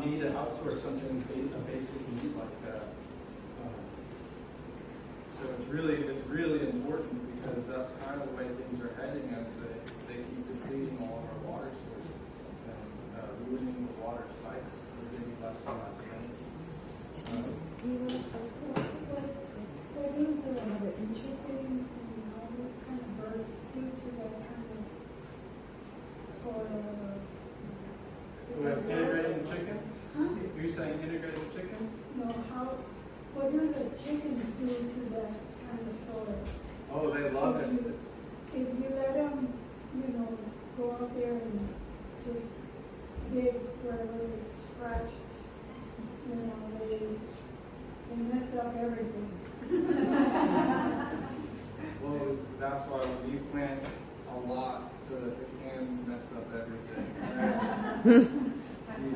need to outsource something, a basic need like that. So it's really important because that's kind of the way things are heading as they keep depleting all of our water sources and ruining the water cycle. We're getting less and less rain. What do the chickens and all those kind of birds do to that kind of soil? With integrating chickens? Huh? You're saying integrated chickens? No, what do the chickens do to that kind of soil? Oh, they love it. If you let them, go out there and just dig wherever they scratch, they mess up everything. Well, that's why we plant a lot so that they can mess up everything. Right?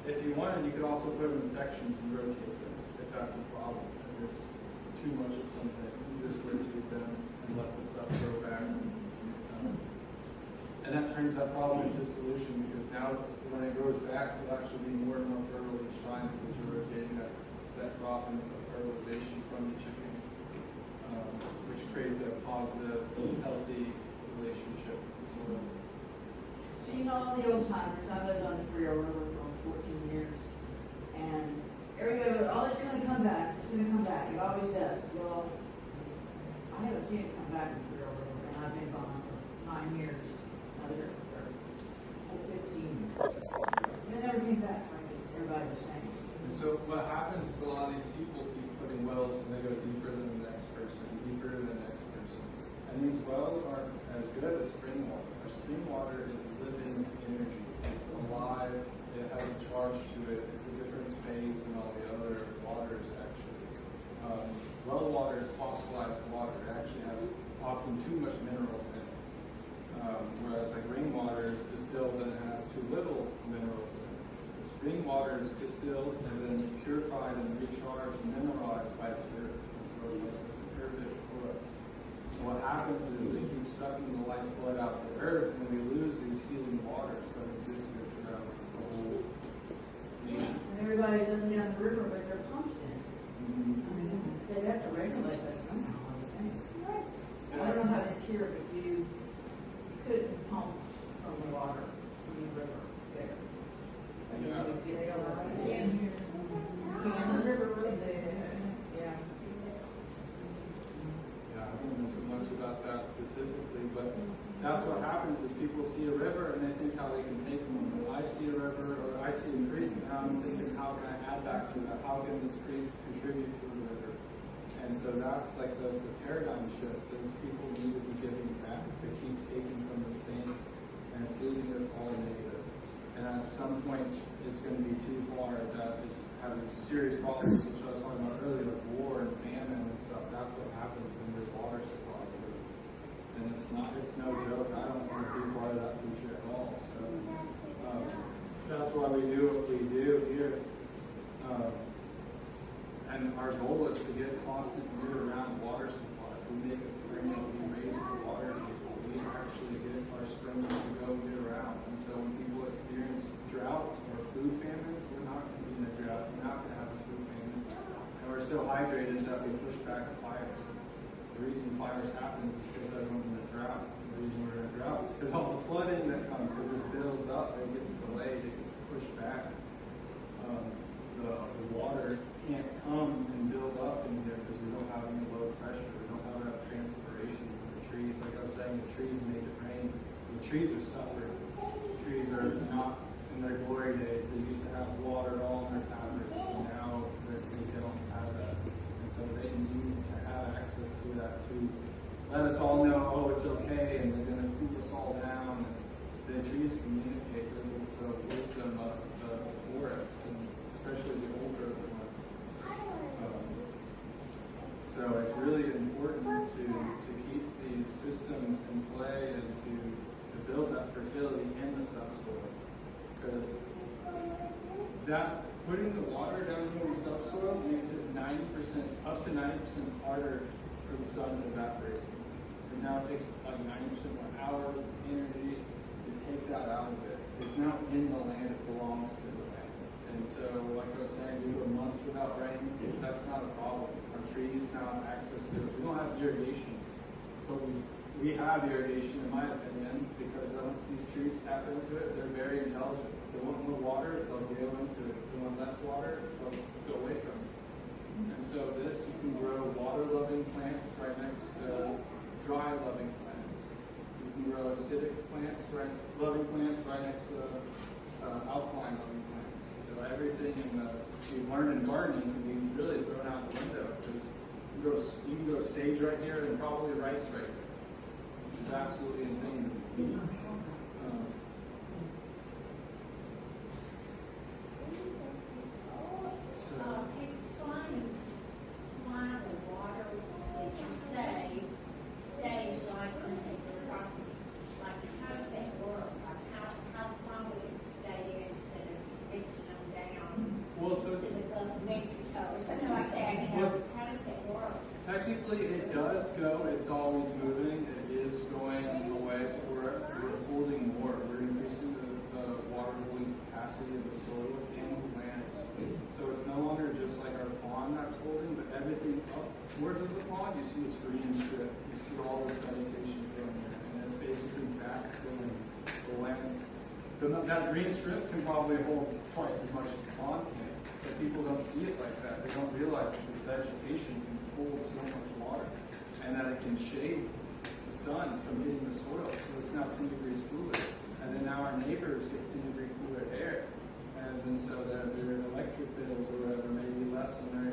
If you wanted, you could also put them in sections and rotate them if that's a problem. If there's too much of something, you just rotate them and let the stuff grow back. And that turns that problem into a solution because now when it grows back, it'll actually be more and more fertile each time because you're rotating that crop and the fertilization from the chickens, which creates a positive, healthy relationship with the soil. So all the old timers, I lived on the Frio River for 14 years, and everybody goes, oh, it's going to come back, it's going to come back, it always does. Well, I haven't seen it come back in the Frio River, and I've been gone for 9 years. I was there for 15 years. And it never came back, like everybody was saying. And so what happens is a lot of these people keep putting wells and they go deeper than the next person, deeper than the next person. And these wells aren't as good as spring water. Our spring water is living energy. It's alive. It has a charge to it. It's a different phase than all the other waters, actually. Well water is fossilized water. It actually has often too much minerals in it. Whereas like rainwater is distilled and it has too little minerals in it. The spring water is distilled and then purified and recharged and mineralized by the earth. So it's a perfect for us. And what happens is they keep sucking the lifeblood out of the earth and we lose these healing waters that exist here throughout the whole nation. And everybody's up and down the river with their pumps in. Mm-hmm. I mean, they'd have to regulate that somehow, I would think. I don't know how it's here, but you couldn't pump from the water, from the river there. Like Yeah. you could get it over can the river really say that? Yeah. Yeah, I don't know too much about that specifically, but that's what happens is people see a river and they think how they can take from it. I see a river or I see a creek and I'm thinking how can I add back to that? How can this creek contribute to the river? And so that's like the paradigm shift. Those people need to be giving back. They keep taking from this thing and it's leaving us all negative. And at some point it's going to be too far that it's having serious problems, which I was talking about earlier, like war and famine and stuff. That's what happens when there's water supply to it. And it's no joke. I don't want to be part of that future at all. So that's why we do what we do here. And our goal is to get constant year-round water supplies. We make it perennial. We raise the water table. We actually get our springs to go year-round. And so when people experience droughts or food famines, we're not going to be in a drought. We're not going to have a food famine. And we're so hydrated that we push back the fires. The reason fires happen is because everyone's in a drought. The reason we're in a drought is because all the flooding that comes, because this builds up, it gets delayed, it gets pushed back. The water can't come and build up in here because we don't have any low pressure. We don't have enough transpiration. The trees, like I was saying, the trees make it rain. The trees are suffering. The trees are not in their glory days. They used to have water all in their fabrics, and now they don't have that. And so they need to have access to that to let us all know, oh, it's okay, and they're going to cool us all down. And the trees communicate with the wisdom of the forest, and especially the older ones. So it's really important to keep these systems in play and to build that fertility in the subsoil. Because that putting the water down in the subsoil makes it 90%, up to 90% harder for the sun to evaporate. And now it takes like 90% more hours of energy to take that out of it. It's now in the land, it belongs to the land. And so, like I was saying, we go months without rain, that's not a problem. Our trees now have access to it. We don't have irrigation, but we have irrigation, in my opinion, because once these trees tap into it, they're very intelligent. If they want more water, they'll go into it. If they want less water, they'll go away from it. And so this, you can grow water-loving plants right next to dry-loving plants. You can grow acidic plants, loving plants right next to alkaline-loving plants. So everything we learned in gardening can be really thrown out the window, because you can grow sage right here and probably rice right there, which is absolutely insane to me. Explain why the water that you save stays right underneath the property. Like, how does that work? Like, why would it stay there instead of drifting them down Well, so to the Gulf of Mexico or something like that? You know, how does that work? technically it does go, it's always moving, it is going away, but we're holding more. We're increasing the water holding capacity of the soil and the land. So it's no longer just like our pond that's holding, but everything upwards of the pond, you see this green strip. You see all this vegetation growing there, and it's basically backfilling the land. That green strip can probably hold twice as much as the pond can, but people don't see it like that. They don't realize that this vegetation can hold so much water, and that it can shade the sun from hitting the soil. So it's now 10 degrees cooler, and then now our neighbors get 10 degree cooler air. And then so their electric bills or whatever may be less on their